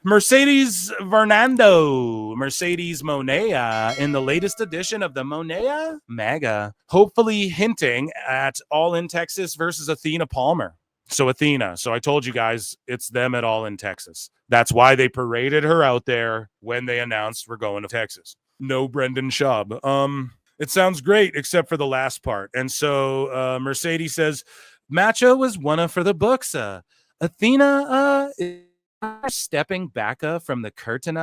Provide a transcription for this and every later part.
Mercedes Vernando, Mercedes Monea in the latest edition of the Monea Mega, hopefully hinting at All in Texas versus Athena Palmer. So Athena. So I told you guys it's them at All in Texas. That's why they paraded her out there when they announced we're going to Texas. No Brendan Schaub. It sounds great except for the last part. And so Mercedes says, Matcha was one for the books. Athena stepping back from the curtain.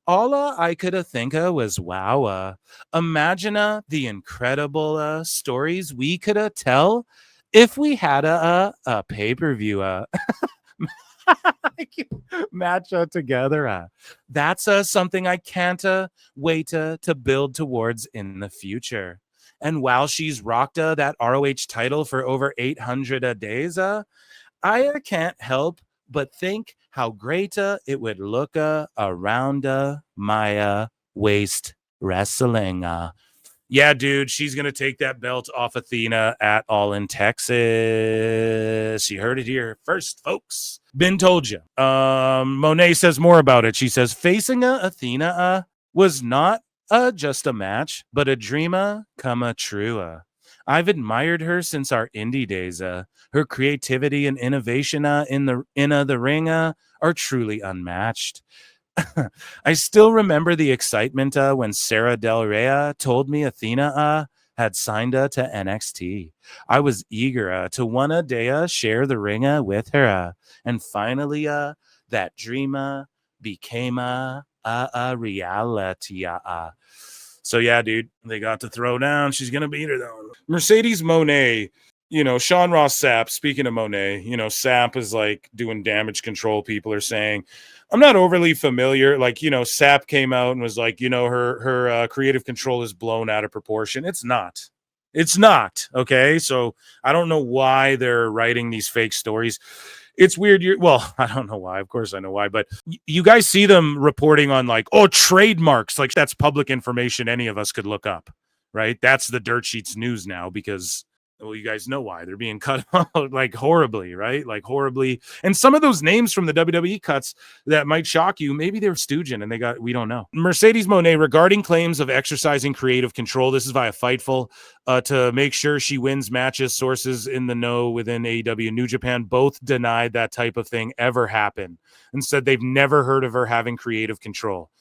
All I could think was, wow, imagine the incredible stories we could tell if we had a pay-per-view match together. That's something I can't wait to build towards in the future. And while she's rocked that ROH title for over 800 days, I can't help but think how great it would look around my waist wrestling. Yeah, dude, she's going to take that belt off Athena at All in Texas. You heard it here first, folks. Been told you. Monet says more about it. She says, facing Athena was not just a match, but a dream come true. I've admired her since our indie days. Her creativity and innovation in the ring are truly unmatched. I still remember the excitement when Sarah Del Rey told me Athena had signed to NXT. I was eager to one day share the ring with her. And finally, that dream became a reality. So, yeah, dude, they got to throw down. She's going to beat her, though. Mercedes Monet. Sean Ross Sapp, speaking of Monet, Sapp is like doing damage control. People are saying, I'm not overly familiar. Like, Sapp came out and was like, her creative control is blown out of proportion. It's not. Okay. So I don't know why they're writing these fake stories. It's weird. I don't know why. Of course I know why, but you guys see them reporting on like, trademarks. Like that's public information any of us could look up, right? That's the Dirt Sheets news now because, well, you guys know why they're being cut out like horribly, right? Like horribly. And some of those names from the WWE cuts that might shock you, maybe they're stooging and we don't know. Mercedes Monet regarding claims of exercising creative control. This is via Fightful to make sure she wins matches. Sources in the know within AEW New Japan both denied that type of thing ever happened and said they've never heard of her having creative control.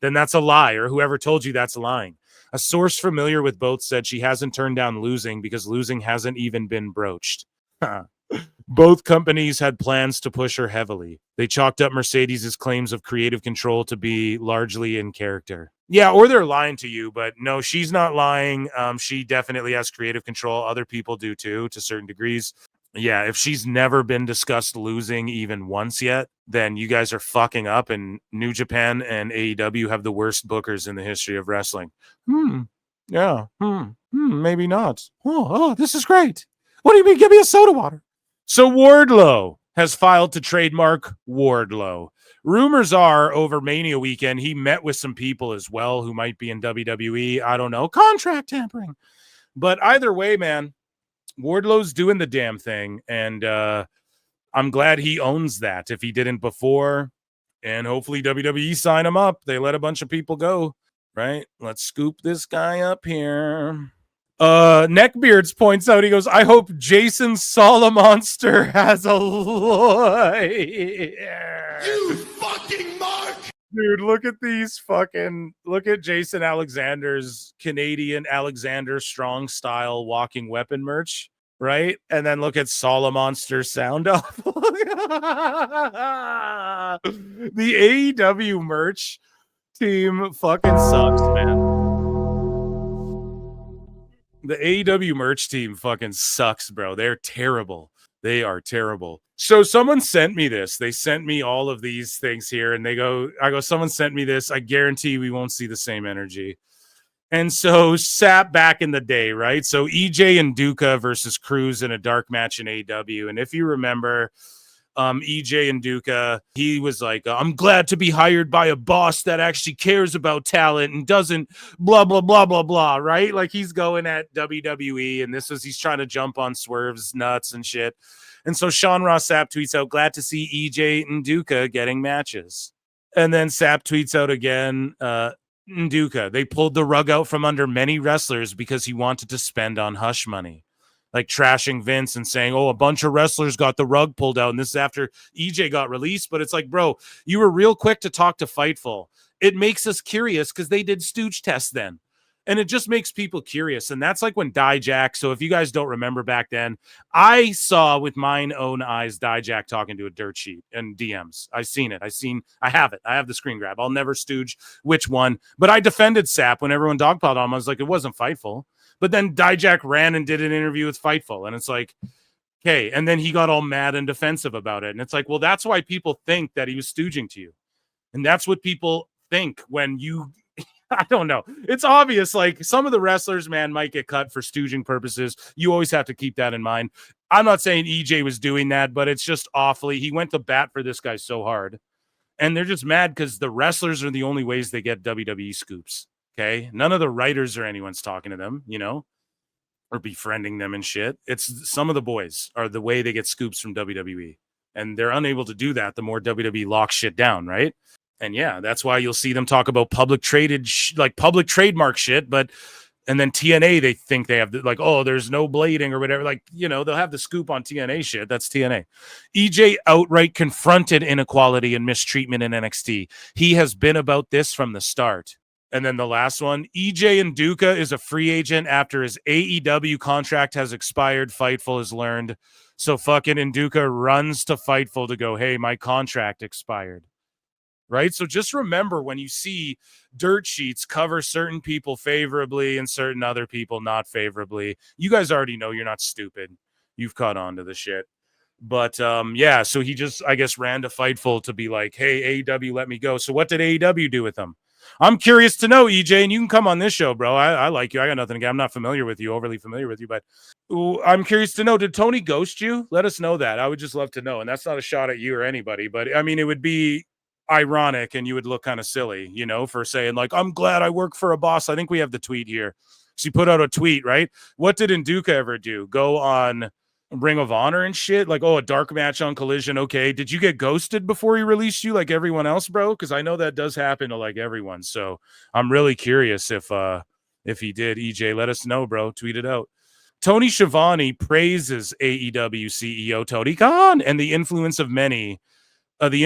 Then that's a lie, or whoever told you that's lying. A source familiar with both said she hasn't turned down losing because losing hasn't even been broached. Both companies had plans to push her heavily. They chalked up Mercedes' claims of creative control to be largely in character. Yeah, or they're lying to you, but no, she's not lying. She definitely has creative control. Other people do too, to certain degrees. Yeah, if she's never been discussed losing even once yet, then you guys are fucking up, and New Japan and AEW have the worst bookers in the history of wrestling. Yeah. Maybe not. Oh, this is great. What do you mean? Give me a soda water. So Wardlow has filed to trademark Wardlow. Rumors are over Mania weekend, he met with some people as well who might be in WWE. I don't know. Contract tampering. But either way, man, Wardlow's doing the damn thing. And I'm glad he owns that if he didn't before. And hopefully WWE sign him up. They let a bunch of people go. Right? Let's scoop this guy up here. Neckbeards points out, he goes, I hope Jason Solomonster has a lawyer. You fucking mark! Dude, look at Jason Alexander's Canadian Alexander Strong style walking weapon merch, right? And then look at Solomonster sound off. The AEW merch team fucking sucks, man. The AEW merch team fucking sucks, bro. They're terrible. They are terrible. So someone sent me this. They sent me all of these things here, and someone sent me this. I guarantee we won't see the same energy. And so Sap back in the day, right? So EJ Nduka versus Cruz in a dark match in AEW. And if you remember, EJ Nduka, he was like, I'm glad to be hired by a boss that actually cares about talent and doesn't blah, blah, blah, blah, blah, right? Like he's going at WWE, and he's trying to jump on Swerve's nuts and shit. And so Sean Ross Sapp tweets out, glad to see EJ Nduka getting matches. And then Sap tweets out again, Nduka, they pulled the rug out from under many wrestlers because he wanted to spend on hush money. Like trashing Vince and saying, oh, a bunch of wrestlers got the rug pulled out. And this is after EJ got released. But it's like, bro, you were real quick to talk to Fightful. It makes us curious because they did stooge tests then. And it just makes people curious. And that's like when Dijak. So if you guys don't remember back then, I saw with mine own eyes Dijak talking to a dirt sheet and DMs. I've seen it. I have it. I have the screen grab. I'll never stooge which one. But I defended Sap when everyone dogpiled on him. I was like, it wasn't Fightful. But then Dijak ran and did an interview with Fightful. And it's like, okay. And then he got all mad and defensive about it. And it's like, well, that's why people think that he was stooging to you. And that's what people think when you... I don't know. It's obvious. Like some of the wrestlers, man, might get cut for stooging purposes. You always have to keep that in mind. I'm not saying EJ was doing that, but it's just awfully. He went to bat for this guy so hard. And they're just mad because the wrestlers are the only ways they get WWE scoops. Okay. None of the writers or anyone's talking to them, you know, or befriending them and shit. It's some of the boys are the way they get scoops from WWE. And they're unable to do that the more WWE locks shit down, right? And yeah, that's why you'll see them talk about public trademark shit. But and then TNA, they think they have like, oh, there's no blading or whatever. Like, you know, they'll have the scoop on TNA shit. That's TNA. EJ outright confronted inequality and mistreatment in NXT. He has been about this from the start. And then the last one, EJ Nduka is a free agent after his AEW contract has expired. Fightful has learned. So fucking Nduka runs to Fightful to go, hey, my contract expired. Right? So just remember when you see dirt sheets cover certain people favorably and certain other people not favorably, you guys already know you're not stupid. You've caught on to the shit. But yeah, so he just, I guess, ran to Fightful to be like, hey, AEW, let me go. So what did AEW do with him? I'm curious to know, EJ, and you can come on this show, bro. I like you. I got nothing again. I'm not overly familiar with you, but I'm curious to know, did Tony ghost you? Let us know that. I would just love to know. And that's not a shot at you or anybody, but I mean, it would be ironic and you would look kind of silly, you know, for saying like, I'm glad I work for a boss. I think we have the tweet here. She put out a tweet, right? What did Nduka ever do? Go on Ring of Honor and shit? Like, oh, a dark match on Collision. Okay. Did you get ghosted before he released you like everyone else, bro? Because I know that does happen to like everyone. So I'm really curious if he did. EJ, let us know, bro. Tweet it out. Tony Schiavone praises AEW CEO Tony Khan and the influence of many the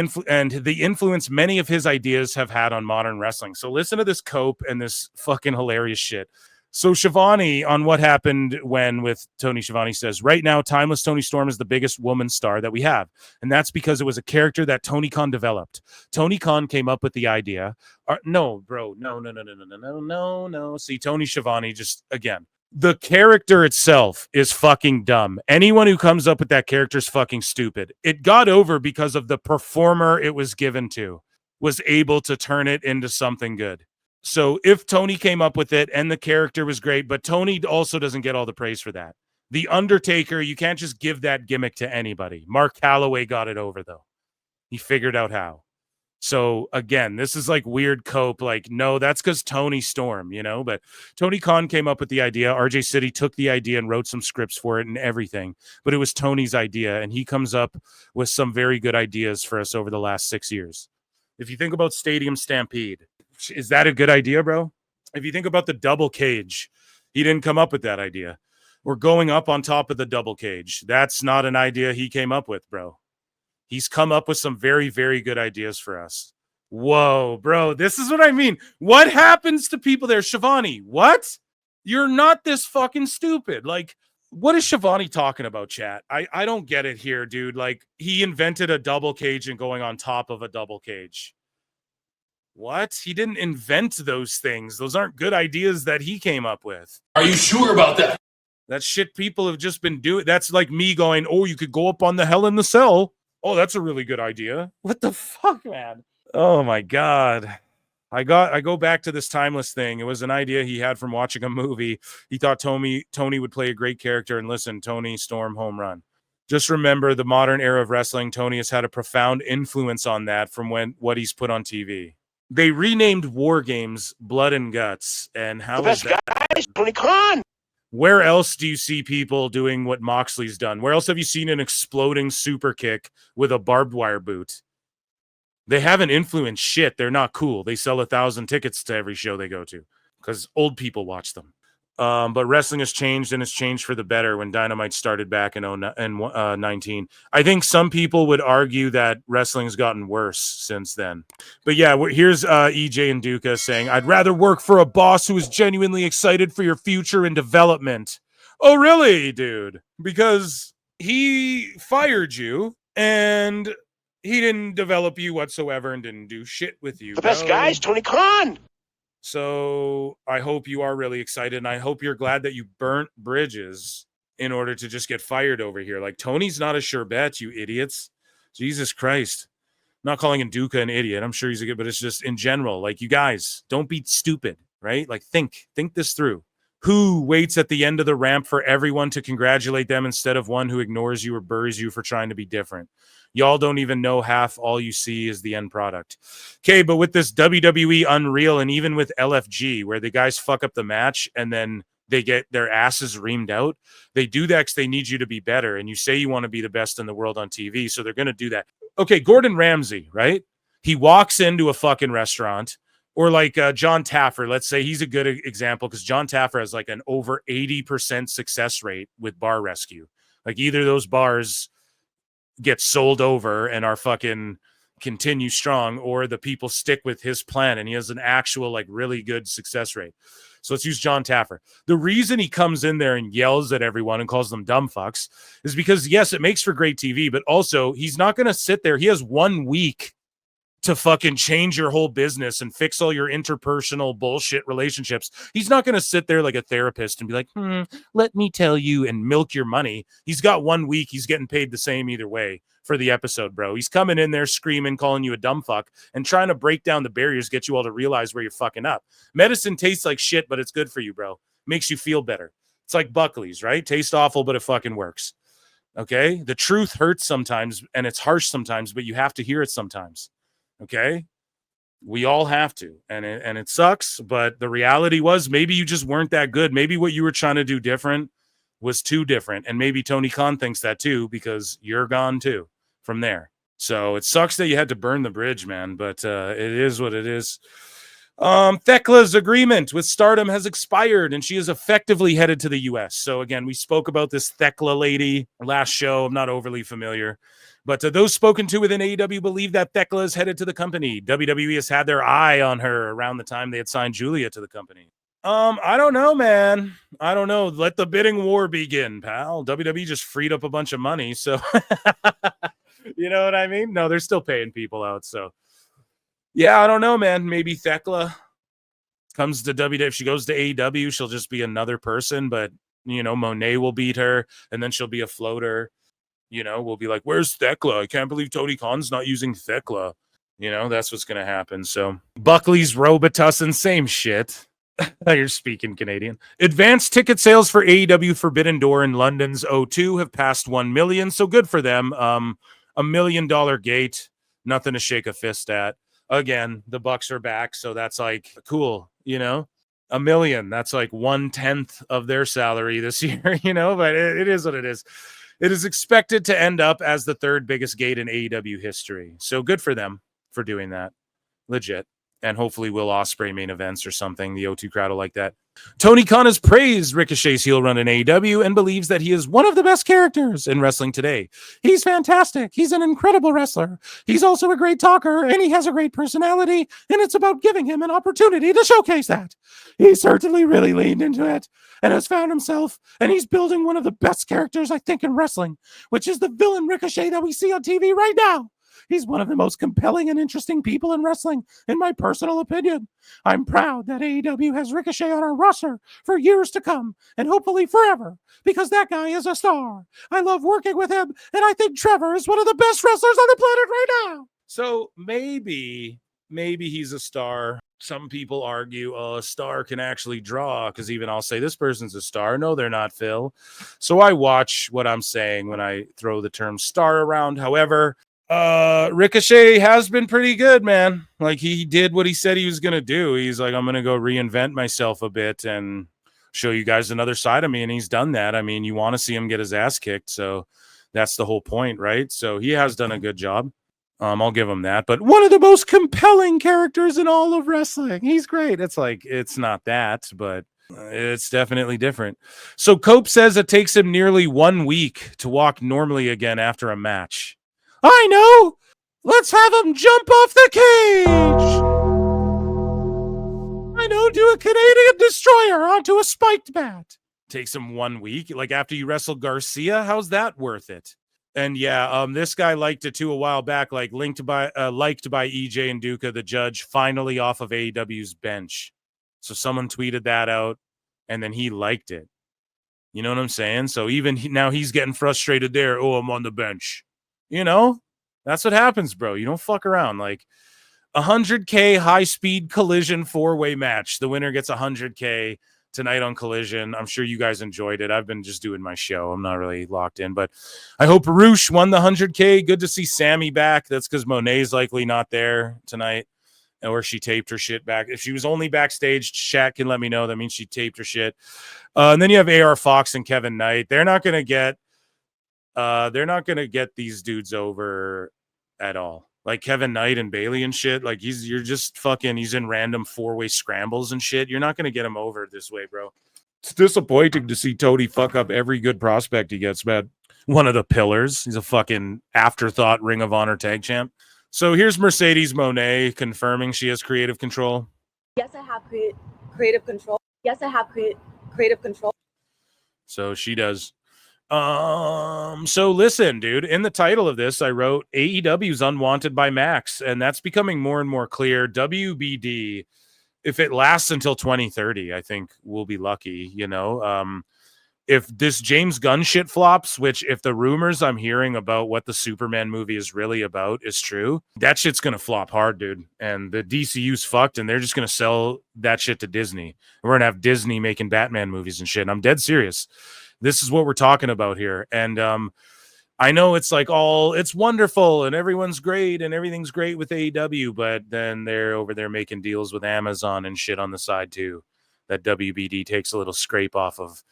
influence many of his ideas have had on modern wrestling. So listen to this cope and this fucking hilarious shit. So Schiavone on what happened when with Tony Schiavone says, right now, Timeless Tony Storm is the biggest woman star that we have. And that's because it was a character that Tony Khan developed. Tony Khan came up with the idea. No, bro. No. See, Tony Schiavone just, again, the character itself is fucking dumb. Anyone who comes up with that character is fucking stupid. It got over because of the performer it was given to was able to turn it into something good. So if Tony came up with it and the character was great, but Tony also doesn't get all the praise for that. The Undertaker, you can't just give that gimmick to anybody. Mark Calloway got it over, though. He figured out how. So again, this is like weird cope. Like, no, that's because Tony Storm, you know, but Tony Khan came up with the idea. RJ City took the idea and wrote some scripts for it and everything, but it was Tony's idea. And he comes up with some very good ideas for us over the last 6 years. If you think about Stadium Stampede, is that a good idea, bro? If you think about the double cage, he didn't come up with that idea. We're going up on top of the double cage. That's not an idea he came up with, bro. He's come up with some very, very good ideas for us. Whoa, bro. This is what I mean. What happens to people there? Schiavone, what? You're not this fucking stupid. Like, what is Schiavone talking about, chat? I don't get it here, dude. Like, he invented a double cage and going on top of a double cage. What? He didn't invent those things. Those aren't good ideas that he came up with. Are you sure about that? That's shit people have just been doing. That's like me going, oh, you could go up on the Hell in the Cell. Oh, that's a really good idea. What the fuck, man? Oh my God. I go back to this Timeless thing. It was an idea he had from watching a movie. He thought Tony would play a great character, and listen, Tony Storm home run. Just remember the modern era of wrestling, Tony has had a profound influence on that from what he's put on TV. They renamed War Games Blood and Guts. And how is that? Guys, Tony Khan. Where else do you see people doing what Moxley's done? Where else have you seen an exploding super kick with a barbed wire boot? They haven't influenced shit. They're not cool. They sell 1,000 tickets to every show they go to because old people watch them. But wrestling has changed, and it's changed for the better when Dynamite started back in 19. I think some people would argue that wrestling's gotten worse since then. But yeah, here's EJ Nduka saying, I'd rather work for a boss who is genuinely excited for your future and development. Oh, really, dude? Because he fired you, and he didn't develop you whatsoever and didn't do shit with you. The best guy is Tony Khan. So I hope you are really excited, and I hope you're glad that you burnt bridges in order to just get fired over here. Like, Tony's not a sure bet, you idiots. Jesus Christ. I'm not calling Nduka an idiot. I'm sure he's a good, but it's just in general. Like, you guys, don't be stupid, right? Like, think this through. Who waits at the end of the ramp for everyone to congratulate them instead of one who ignores you or buries you for trying to be different? Y'all don't even know half. All you see is the end product. Okay, but with this WWE Unreal and even with LFG, where the guys fuck up the match and then they get their asses reamed out, they do that because they need you to be better. And you say you want to be the best in the world on TV, so they're going to do that. Okay, Gordon Ramsay, right? He walks into a fucking restaurant, or like John Taffer, let's say he's a good example because John Taffer has like an over 80% success rate with Bar Rescue. Like either those bars get sold over and are fucking continue strong, or the people stick with his plan and he has an actual like really good success rate. So let's use John Taffer. The reason he comes in there and yells at everyone and calls them dumb fucks is because, yes, it makes for great TV, but also he's not going to sit there. He has 1 week to fucking change your whole business and fix all your interpersonal bullshit relationships. He's not going to sit there like a therapist and be like, let me tell you, and milk your money. He's got 1 week. He's getting paid the same either way for the episode, bro. He's coming in there screaming, calling you a dumb fuck, and trying to break down the barriers, get you all to realize where you're fucking up. Medicine tastes like shit, but it's good for you, bro. Makes you feel better. It's like Buckley's, right? Tastes awful, but it fucking works. Okay? The truth hurts sometimes, and it's harsh sometimes, but you have to hear it sometimes. Okay, we all have to, and it sucks, but the reality was maybe you just weren't that good. Maybe what you were trying to do different was too different, and maybe Tony Khan thinks that too because you're gone too from there. So it sucks that you had to burn the bridge, man, but it is what it is. Thekla's agreement with Stardom has expired, and she is effectively headed to the U.S. So again, we spoke about this Thekla lady last show. I'm not overly familiar. But those spoken to within AEW believe that Thekla is headed to the company. WWE has had their eye on her around the time they had signed Julia to the company. I don't know, man. I don't know. Let the bidding war begin, pal. WWE just freed up a bunch of money, so you know what I mean? No, they're still paying people out, so yeah, I don't know, man. Maybe Thekla comes to WWE. If she goes to AEW, she'll just be another person, but you know, Monet will beat her, and then she'll be a floater. You know, we'll be like, where's Thekla? I can't believe Tony Khan's not using Thekla. You know, that's what's going to happen. So Buckley's Robitussin, same shit. You're speaking Canadian. Advanced ticket sales for AEW Forbidden Door in London's O2 have passed 1 million. So good for them. $1 million gate. Nothing to shake a fist at. Again, the Bucks are back. So that's like cool, you know? $1 million. That's like 1/10 of their salary this year, you know, but it is what it is. It is expected to end up as the third biggest gate in AEW history. So good for them for doing that. Legit. And hopefully Will Ospreay main events or something. The O2 crowd will like that. Tony Khan has praised Ricochet's heel run in AEW and believes that he is one of the best characters in wrestling today. He's fantastic. He's an incredible wrestler. He's also a great talker, and he has a great personality, and it's about giving him an opportunity to showcase that. He certainly really leaned into it and has found himself, and he's building one of the best characters, I think, in wrestling, which is the villain Ricochet that we see on TV right now. He's one of the most compelling and interesting people in wrestling, in my personal opinion. I'm proud that AEW has Ricochet on our roster for years to come, and hopefully forever, because that guy is a star. I love working with him, and I think Trevor is one of the best wrestlers on the planet right now. So maybe he's a star. Some people argue, a star can actually draw, because even I'll say this person's a star. No, they're not, Phil. So I watch what I'm saying when I throw the term star around. However, Ricochet has been pretty good, man. Like, he did what he said he was going to do. He's like, I'm going to go reinvent myself a bit and show you guys another side of me. And he's done that. I mean, you want to see him get his ass kicked. So that's the whole point, right? So he has done a good job. I'll give him that. But one of the most compelling characters in all of wrestling. He's great. It's like, it's not that, but it's definitely different. So Cope says it takes him nearly 1 week to walk normally again after a match. I know. Let's have him jump off the cage. I know, do a Canadian destroyer onto a spiked bat. Takes him 1 week. Like after you wrestle Garcia, how's that worth it? And yeah, this guy liked it too a while back, like liked by EJ Nduka, the judge, finally off of AEW's bench. So someone tweeted that out, and then he liked it. You know what I'm saying? So even now he's getting frustrated there. Oh, I'm on the bench. You know, that's what happens, bro. You don't fuck around. Like 100K high-speed collision 4-way match. The winner gets 100K tonight on Collision. I'm sure you guys enjoyed it. I've been just doing my show. I'm not really locked in, but I hope Roosh won the 100K. Good to see Sammy back. That's because Monet's likely not there tonight, or she taped her shit back. If she was only backstage, chat can let me know. That means she taped her shit. And then you have AR Fox and Kevin Knight. They're not gonna get these dudes over at all. Like Kevin Knight and Bailey and shit. Like he's in random 4-way scrambles and shit. You're not going to get him over this way, bro. It's disappointing to see Tony fuck up every good prospect he gets, man. One of the pillars. He's a fucking afterthought Ring of Honor tag champ. So here's Mercedes Moné confirming she has creative control. Yes, I have creative control. Yes, I have creative control. So she does. So listen, dude, in the title of this, I wrote AEW's Unwanted by Max, and that's becoming more and more clear. WBD, if it lasts until 2030, I think we'll be lucky, you know. If this James Gunn shit flops, which if the rumors I'm hearing about what the Superman movie is really about is true, that shit's going to flop hard, dude. And the DCU's fucked, and they're just going to sell that shit to Disney. We're going to have Disney making Batman movies and shit. And I'm dead serious. This is what we're talking about here. And I know it's like it's wonderful and everyone's great and everything's great with AEW, but then they're over there making deals with Amazon and shit on the side too, that WBD takes a little scrape off of.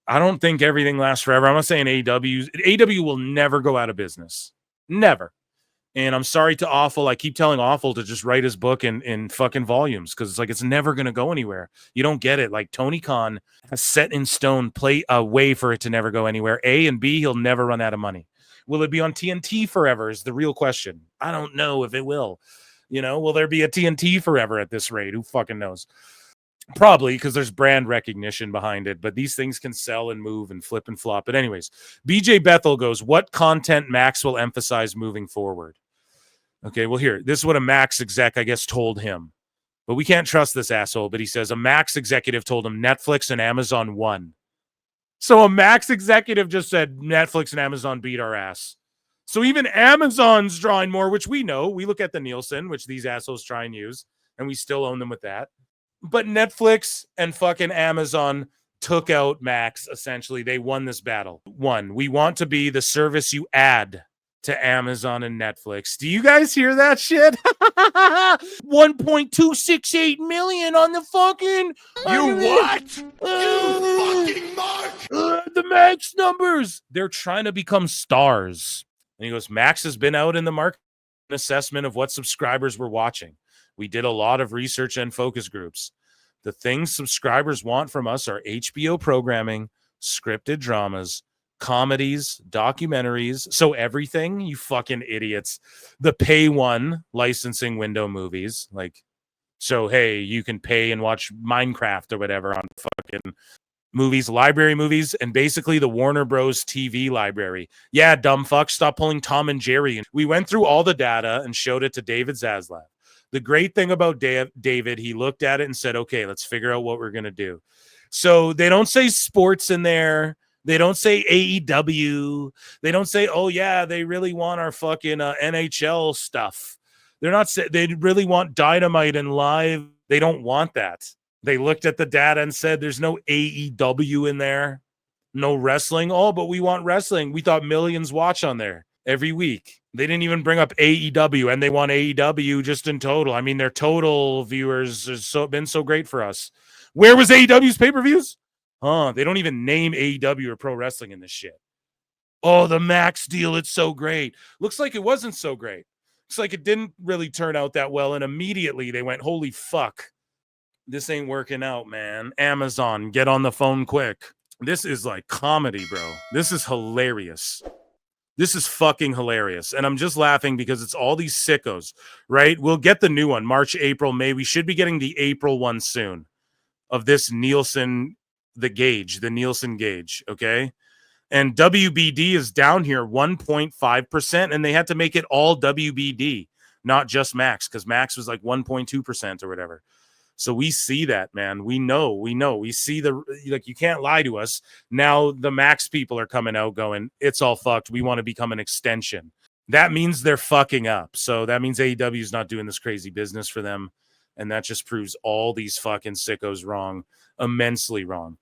I don't think everything lasts forever. I'm not saying AEW will never go out of business. Never. And I'm sorry to Awful. I keep telling Awful to just write his book in fucking volumes because it's like it's never going to go anywhere. You don't get it. Like Tony Khan has set in stone play a way for it to never go anywhere. A and B, he'll never run out of money. Will it be on TNT forever is the real question. I don't know if it will. You know, will there be a TNT forever at this rate? Who fucking knows? Probably, because there's brand recognition behind it, but these things can sell and move and flip and flop. But anyways, BJ Bethel goes, what content Max will emphasize moving forward? Okay, well, here, this is what a Max exec, I guess, told him. But we can't trust this asshole. But he says a Max executive told him Netflix and Amazon won. So a Max executive just said Netflix and Amazon beat our ass. So even Amazon's drawing more, which we know. We look at the Nielsen, which these assholes try and use, and we still own them with that. But Netflix and fucking Amazon took out Max, essentially. They won this battle. One, we want to be the service you add to Amazon and Netflix. Do you guys hear that shit? 1.268 million on the fucking... You what? You fucking mark! The Max numbers! They're trying to become stars. And he goes, Max has been out in the market assessment of what subscribers were watching. We did a lot of research and focus groups. The things subscribers want from us are HBO programming, scripted dramas, comedies, documentaries. So everything, you fucking idiots. The pay one licensing window movies. Like, so, hey, you can pay and watch Minecraft or whatever on fucking movies, library movies, and basically the Warner Bros. TV library. Yeah, dumb fuck, stop pulling Tom and Jerry. We went through all the data and showed it to David Zaslav. The great thing about David, he looked at it and said, okay, let's figure out what we're going to do. So they don't say sports in there. They don't say AEW. They don't say, oh, yeah, they really want our fucking NHL stuff. They're not saying they really want Dynamite and Live. They don't want that. They looked at the data and said there's no AEW in there. No wrestling. Oh, but we want wrestling. We thought millions watch on there every week. They didn't even bring up AEW, and they want AEW just in total. I mean, their total viewers have been so great for us. Where was AEW's pay-per-views? They don't even name AEW or pro wrestling in this shit. Oh, the Max deal, it's so great. Looks like it wasn't so great. looks like it didn't really turn out that well. And immediately they went, holy fuck, this ain't working out, man. Amazon, get on the phone quick. This is like comedy, bro. This is hilarious. This is fucking hilarious. And I'm just laughing because it's all these sickos, right? We'll get the new one, March, April, May. We should be getting the April one soon of this Nielsen, the Nielsen gauge, okay? And WBD is down here 1.5%, and they had to make it all WBD, not just Max, because Max was like 1.2% or whatever. So we see that, man. We know. We see like, you can't lie to us. Now the Max people are coming out going, it's all fucked. We want to become an extension. That means they're fucking up. So that means AEW is not doing this crazy business for them. And that just proves all these fucking sickos wrong, immensely wrong.